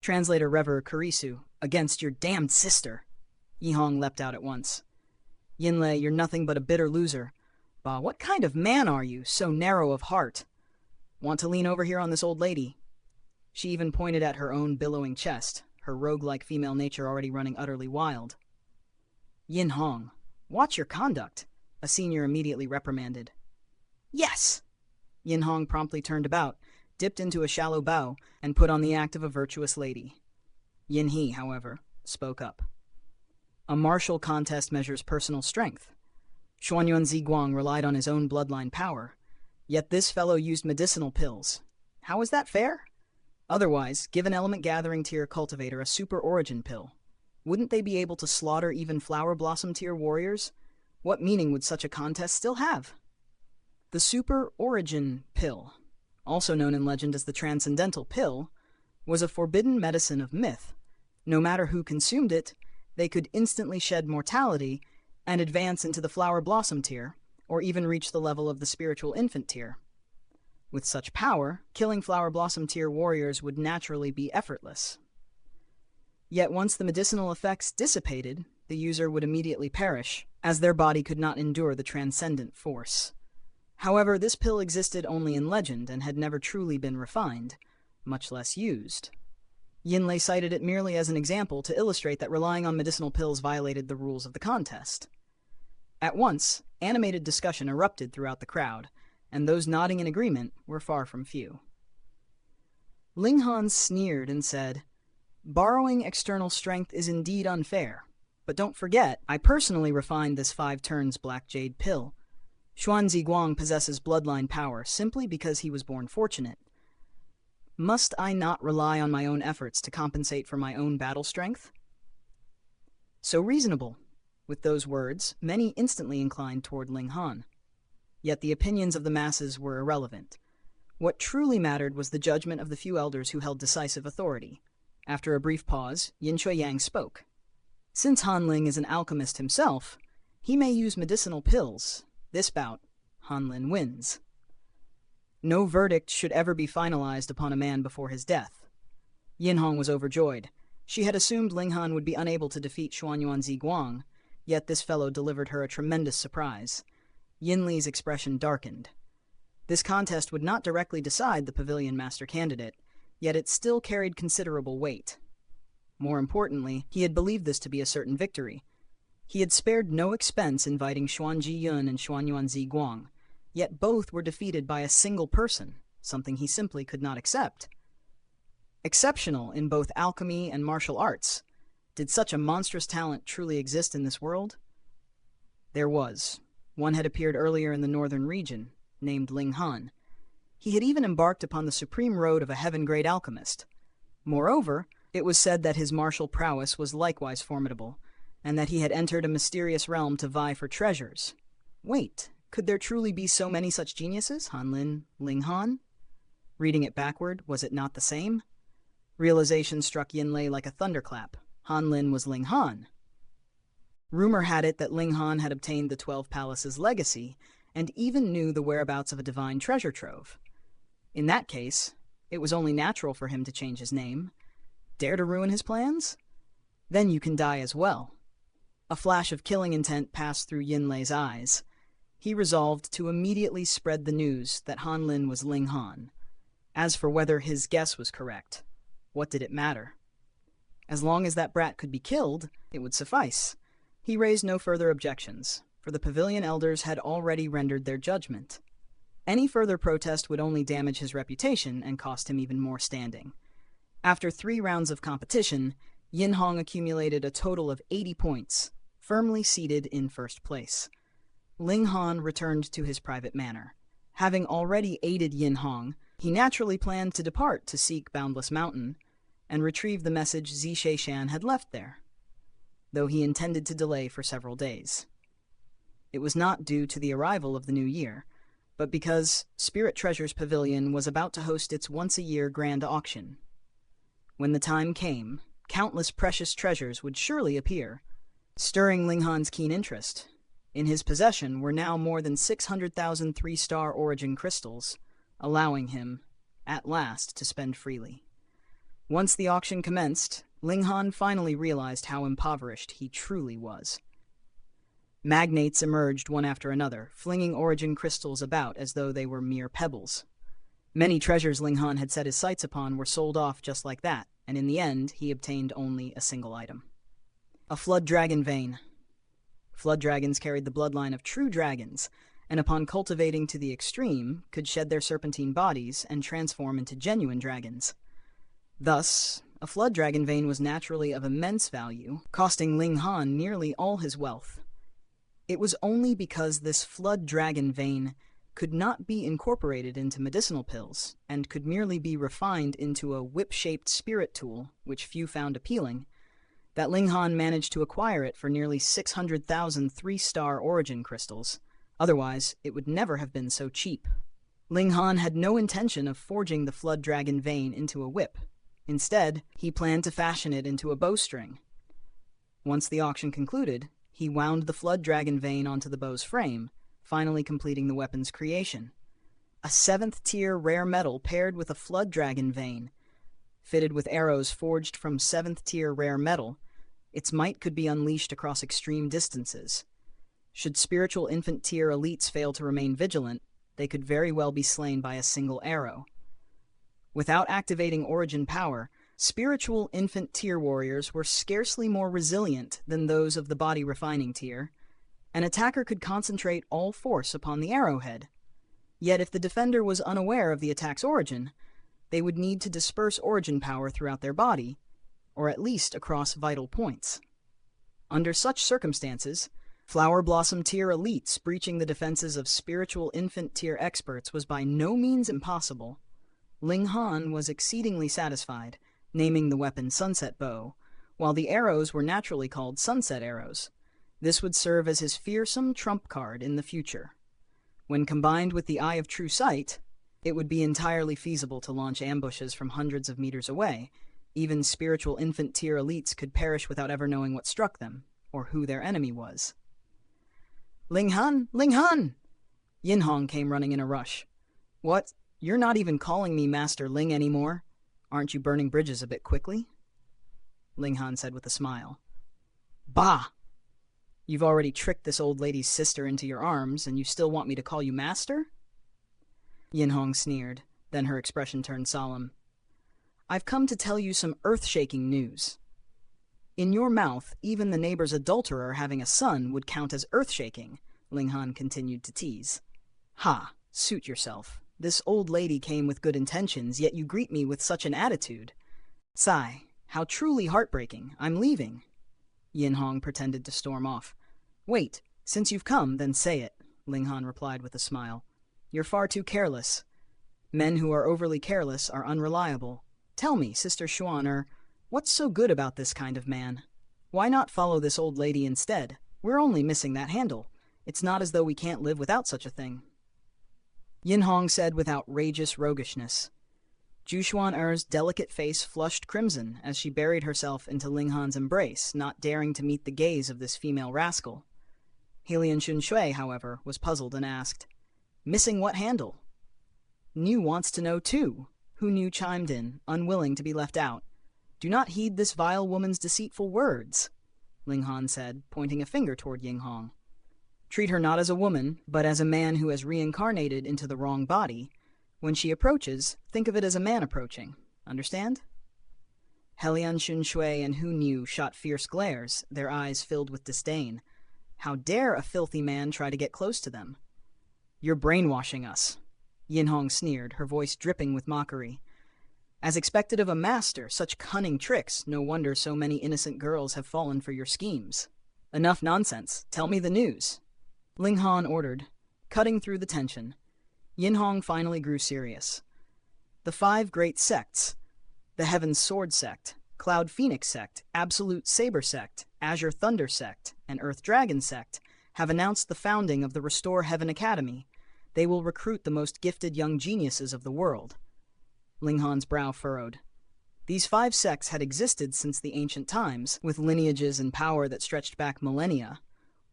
Translator Rever Kurisu, against your damned sister. Yihong leapt out at once. Yinlei, you're nothing but a bitter loser. Bah, what kind of man are you, so narrow of heart? Want to lean over here on this old lady? She even pointed at her own billowing chest, her rogue-like female nature already running utterly wild. Yin Hong, watch your conduct, a senior immediately reprimanded. Yes! Yin Hong promptly turned about, dipped into a shallow bow, and put on the act of a virtuous lady. Yin He, however, spoke up. A martial contest measures personal strength. Xuanyuan Ziguang relied on his own bloodline power, yet this fellow used medicinal pills. How is that fair? Otherwise, give an element gathering tier cultivator a super origin pill. Wouldn't they be able to slaughter even flower blossom tier warriors? What meaning would such a contest still have? The super origin pill, also known in legend as the transcendental pill, was a forbidden medicine of myth. No matter who consumed it, they could instantly shed mortality and advance into the flower blossom tier, or even reach the level of the spiritual infant tier. With such power, killing flower blossom tier warriors would naturally be effortless. Yet once the medicinal effects dissipated, the user would immediately perish, as their body could not endure the transcendent force. However, this pill existed only in legend and had never truly been refined, much less used. Yinlei cited it merely as an example to illustrate that relying on medicinal pills violated the rules of the contest. At once, animated discussion erupted throughout the crowd, and those nodding in agreement were far from few. Ling Han sneered and said, "Borrowing external strength is indeed unfair, but don't forget, I personally refined this 5 turns black jade pill. Xuan Ziguang possesses bloodline power simply because he was born fortunate. Must I not rely on my own efforts to compensate for my own battle strength?" So reasonable. With those words, many instantly inclined toward Ling Han. Yet the opinions of the masses were irrelevant. What truly mattered was the judgment of the few elders who held decisive authority. After a brief pause, Yin Shuiyang spoke. Since Han Ling is an alchemist himself, he may use medicinal pills. This bout, Han Lin wins. No verdict should ever be finalized upon a man before his death. Yin Hong was overjoyed. She had assumed Ling Han would be unable to defeat Xuanyuan Ziguang, yet this fellow delivered her a tremendous surprise. Yin Li's expression darkened. This contest would not directly decide the pavilion master candidate, yet it still carried considerable weight. More importantly, he had believed this to be a certain victory. He had spared no expense inviting Xuan Jiyun and Xuanyuan Ziguang, yet both were defeated by a single person, something he simply could not accept. Exceptional in both alchemy and martial arts, did such a monstrous talent truly exist in this world? There was. One had appeared earlier in the northern region, named Ling Han. He had even embarked upon the supreme road of a heaven-grade alchemist. Moreover, it was said that his martial prowess was likewise formidable, and that he had entered a mysterious realm to vie for treasures. Wait, could there truly be so many such geniuses, Han Lin, Ling Han? Reading it backward, was it not the same? Realization struck Yinlei like a thunderclap. Han Lin was Ling Han. Rumor had it that Ling Han had obtained the 12 Palaces legacy, and even knew the whereabouts of a divine treasure trove. In that case, it was only natural for him to change his name. Dare to ruin his plans? Then you can die as well. A flash of killing intent passed through Yinlei's eyes. He resolved to immediately spread the news that Han Lin was Ling Han. As for whether his guess was correct, what did it matter? As long as that brat could be killed, it would suffice. He raised no further objections, for the pavilion elders had already rendered their judgment. Any further protest would only damage his reputation and cost him even more standing. After 3 rounds of competition, Yin Hong accumulated a total of 80 points, firmly seated in first place. Ling Han returned to his private manor. Having already aided Yin Hong, he naturally planned to depart to seek Boundless Mountain and retrieve the message Zishe Shan had left there, though he intended to delay for several days. It was not due to the arrival of the new year, but because Spirit Treasures Pavilion was about to host its once-a-year grand auction. When the time came, countless precious treasures would surely appear, stirring Ling Han's keen interest. In his possession were now more than 600,000 3-star origin crystals, allowing him, at last, to spend freely. Once the auction commenced, Ling Han finally realized how impoverished he truly was. Magnates emerged one after another, flinging origin crystals about as though they were mere pebbles. Many treasures Ling Han had set his sights upon were sold off just like that, and in the end he obtained only a single item. A flood dragon vein. Flood dragons carried the bloodline of true dragons, and upon cultivating to the extreme, could shed their serpentine bodies and transform into genuine dragons. Thus, a flood dragon vein was naturally of immense value, costing Ling Han nearly all his wealth. It was only because this flood dragon vein could not be incorporated into medicinal pills and could merely be refined into a whip-shaped spirit tool, which few found appealing, that Ling Han managed to acquire it for nearly 600,000 three-star origin crystals. Otherwise, it would never have been so cheap. Ling Han had no intention of forging the flood dragon vein into a whip. Instead, he planned to fashion it into a bowstring. Once the auction concluded, he wound the flood dragon vein onto the bow's frame, finally completing the weapon's creation. A 7th-tier rare metal paired with a flood dragon vein. Fitted with arrows forged from 7th-tier rare metal, its might could be unleashed across extreme distances. Should spiritual infant-tier elites fail to remain vigilant, they could very well be slain by a single arrow. Without activating origin power, spiritual infant tier warriors were scarcely more resilient than those of the body refining tier. An attacker could concentrate all force upon the arrowhead. Yet if the defender was unaware of the attack's origin, they would need to disperse origin power throughout their body, or at least across vital points. Under such circumstances, Flower Blossom tier elites breaching the defenses of spiritual infant tier experts was by no means impossible. Ling Han was exceedingly satisfied, naming the weapon Sunset Bow, while the arrows were naturally called Sunset Arrows. This would serve as his fearsome trump card in the future. When combined with the Eye of True Sight, it would be entirely feasible to launch ambushes from hundreds of meters away. Even spiritual infant tier elites could perish without ever knowing what struck them, or who their enemy was. Ling Han! Ling Han! Yin Hong came running in a rush. What? You're not even calling me Master Ling anymore? Aren't you burning bridges a bit quickly? Ling Han said with a smile. Bah! You've already tricked this old lady's sister into your arms, and you still want me to call you Master? Yin Hong sneered, then her expression turned solemn. I've come to tell you some earth-shaking news. In your mouth, even the neighbor's adulterer having a son would count as earth-shaking, Ling Han continued to tease. Ha! Suit yourself. This old lady came with good intentions, yet you greet me with such an attitude. Sigh, how truly heartbreaking. I'm leaving. Yin Hong pretended to storm off. Wait, since you've come, then say it, Ling Han replied with a smile. You're far too careless. Men who are overly careless are unreliable. Tell me, Sister Xuan, what's so good about this kind of man? Why not follow this old lady instead? We're only missing that handle. It's not as though we can't live without such a thing. Yin Hong said with outrageous roguishness. Zhu Xuan-er's delicate face flushed crimson as she buried herself into Ling Han's embrace, not daring to meet the gaze of this female rascal. Helian Xunshui, however, was puzzled and asked, Missing what handle? Niu wants to know too. Hu Niu chimed in, unwilling to be left out. Do not heed this vile woman's deceitful words, Ling Han said, pointing a finger toward Yin Hong. Treat her not as a woman, but as a man who has reincarnated into the wrong body. When she approaches, think of it as a man approaching. Understand? Helian Xunshui and Hu Niu shot fierce glares, their eyes filled with disdain. How dare a filthy man try to get close to them? You're brainwashing us, Yin Hong sneered, her voice dripping with mockery. As expected of a master, such cunning tricks, no wonder so many innocent girls have fallen for your schemes. Enough nonsense. Tell me the news. Ling Han ordered, cutting through the tension. Yin Hong finally grew serious. The 5 great sects, the Heaven's Sword Sect, Cloud Phoenix Sect, Absolute Saber Sect, Azure Thunder Sect, and Earth Dragon Sect, have announced the founding of the Restore Heaven Academy. They will recruit the most gifted young geniuses of the world. Ling Han's brow furrowed. These 5 sects had existed since the ancient times, with lineages and power that stretched back millennia.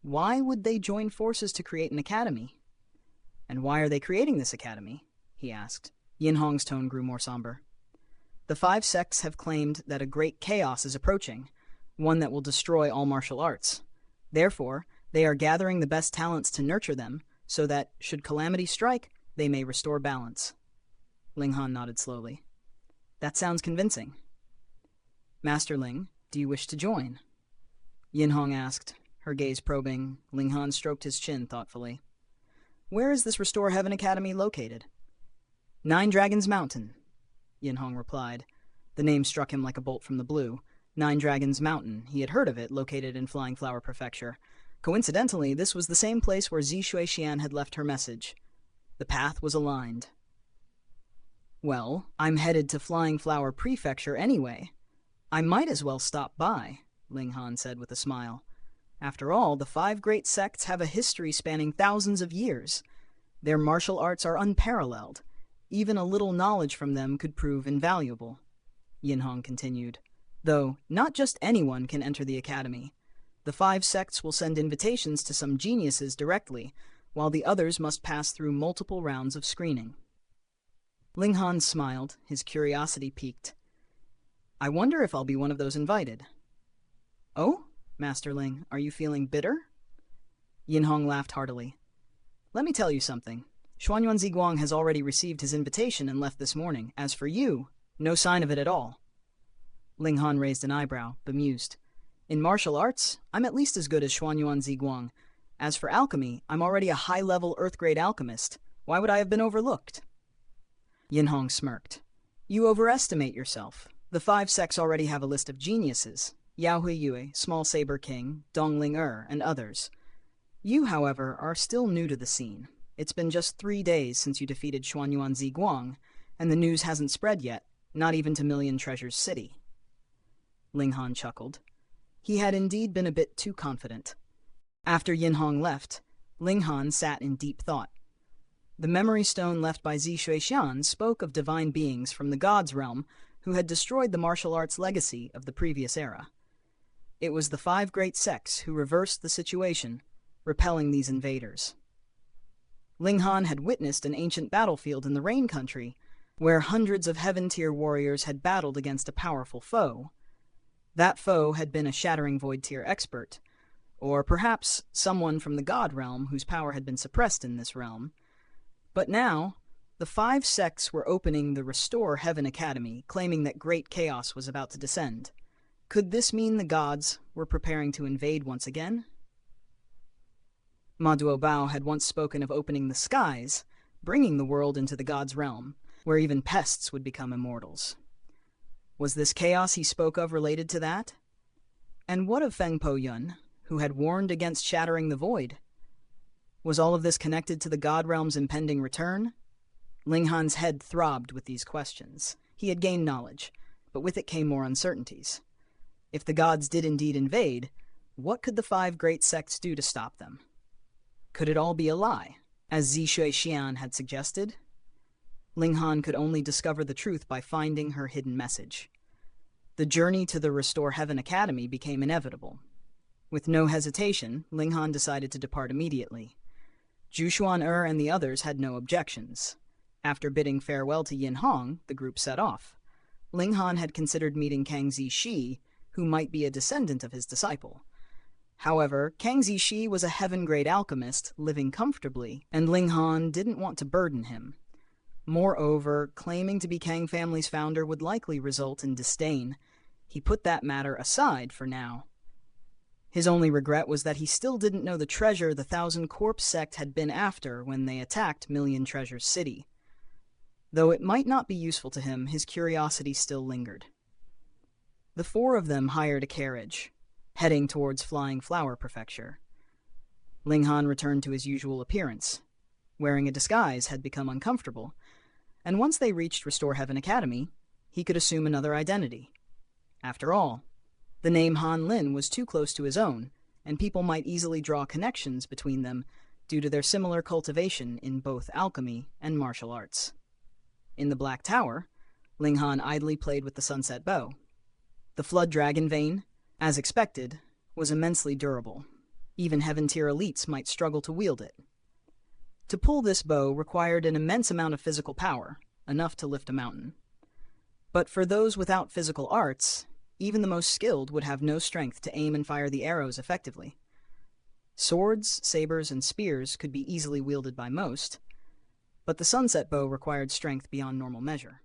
Why would they join forces to create an academy? And why are they creating this academy? He asked. Yin Hong's tone grew more somber. The 5 sects have claimed that a great chaos is approaching, one that will destroy all martial arts. Therefore, they are gathering the best talents to nurture them, so that, should calamity strike, they may restore balance. Ling Han nodded slowly. That sounds convincing. Master Ling, do you wish to join? Yin Hong asked, her gaze probing. Ling Han stroked his chin thoughtfully. Where is this Restore Heaven Academy located? 9 Dragons Mountain, Yin Hong replied. The name struck him like a bolt from the blue. 9 Dragons Mountain, he had heard of it, located in Flying Flower Prefecture. Coincidentally, this was the same place where Zi Shuixian had left her message. The path was aligned. Well, I'm headed to Flying Flower Prefecture anyway. I might as well stop by, Ling Han said with a smile. After all, the 5 great sects have a history spanning thousands of years. Their martial arts are unparalleled. Even a little knowledge from them could prove invaluable. Yin Hong continued. Though, not just anyone can enter the academy. The 5 sects will send invitations to some geniuses directly, while the others must pass through multiple rounds of screening. Ling Han smiled, his curiosity piqued. I wonder if I'll be one of those invited. Oh, Master Ling, are you feeling bitter? Yin Hong laughed heartily. Let me tell you something. Xuanyuan Ziguang has already received his invitation and left this morning. As for you, no sign of it at all. Ling Han raised an eyebrow, bemused. In martial arts, I'm at least as good as Xuanyuan Ziguang. As for alchemy, I'm already a high-level Earth-grade alchemist. Why would I have been overlooked? Yin Hong smirked. You overestimate yourself. The 5 sects already have a list of geniuses. Yao Hui Yue, Small Saber King, Dong Ling and others. You, however, are still new to the scene. It's been just 3 days since you defeated Xuanyuan Ziguang, and the news hasn't spread yet, not even to Million Treasures City. Ling Han chuckled. He had indeed been a bit too confident. After Yin Hong left, Ling Han sat in deep thought. The memory stone left by Zi Shuixian spoke of divine beings from the gods' realm who had destroyed the martial arts legacy of the previous era. It was the 5 great sects who reversed the situation, repelling these invaders. Ling Han had witnessed an ancient battlefield in the Rain Country, where hundreds of Heaven-tier warriors had battled against a powerful foe. That foe had been a Shattering Void-tier expert, or perhaps someone from the God realm whose power had been suppressed in this realm. But now, the 5 sects were opening the Restore Heaven Academy, claiming that great chaos was about to descend. Could this mean the gods were preparing to invade once again? Ma Duobao had once spoken of opening the skies, bringing the world into the gods' realm, where even pests would become immortals. Was this chaos he spoke of related to that? And what of Feng Po Yun, who had warned against shattering the void? Was all of this connected to the god realm's impending return? Ling Han's head throbbed with these questions. He had gained knowledge, but with it came more uncertainties. If the gods did indeed invade, what could the 5 great sects do to stop them? Could it all be a lie, as Zi Shuixian had suggested? Ling Han could only discover the truth by finding her hidden message. The journey to the Restore Heaven Academy became inevitable. With no hesitation, Ling Han decided to depart immediately. Jushuan and the others had no objections. After bidding farewell to Yin Hong, the group set off. Ling Han had considered meeting Kang Zishi, who might be a descendant of his disciple. However, Kang Zishi was a heaven-grade alchemist, living comfortably, and Ling Han didn't want to burden him. Moreover, claiming to be Kang family's founder would likely result in disdain. He put that matter aside for now. His only regret was that he still didn't know the treasure the Thousand Corpse sect had been after when they attacked Million Treasures City. Though it might not be useful to him, his curiosity still lingered. The 4 of them hired a carriage, heading towards Flying Flower Prefecture. Ling Han returned to his usual appearance. Wearing a disguise had become uncomfortable, and once they reached Restore Heaven Academy, he could assume another identity. After all, the name Han Lin was too close to his own, and people might easily draw connections between them due to their similar cultivation in both alchemy and martial arts. In the Black Tower, Ling Han idly played with the sunset bow. The Flood Dragon Vein, as expected, was immensely durable. Even Heaven-tier elites might struggle to wield it. To pull this bow required an immense amount of physical power, enough to lift a mountain. But for those without physical arts, even the most skilled would have no strength to aim and fire the arrows effectively. Swords, sabers, and spears could be easily wielded by most, but the sunset bow required strength beyond normal measure.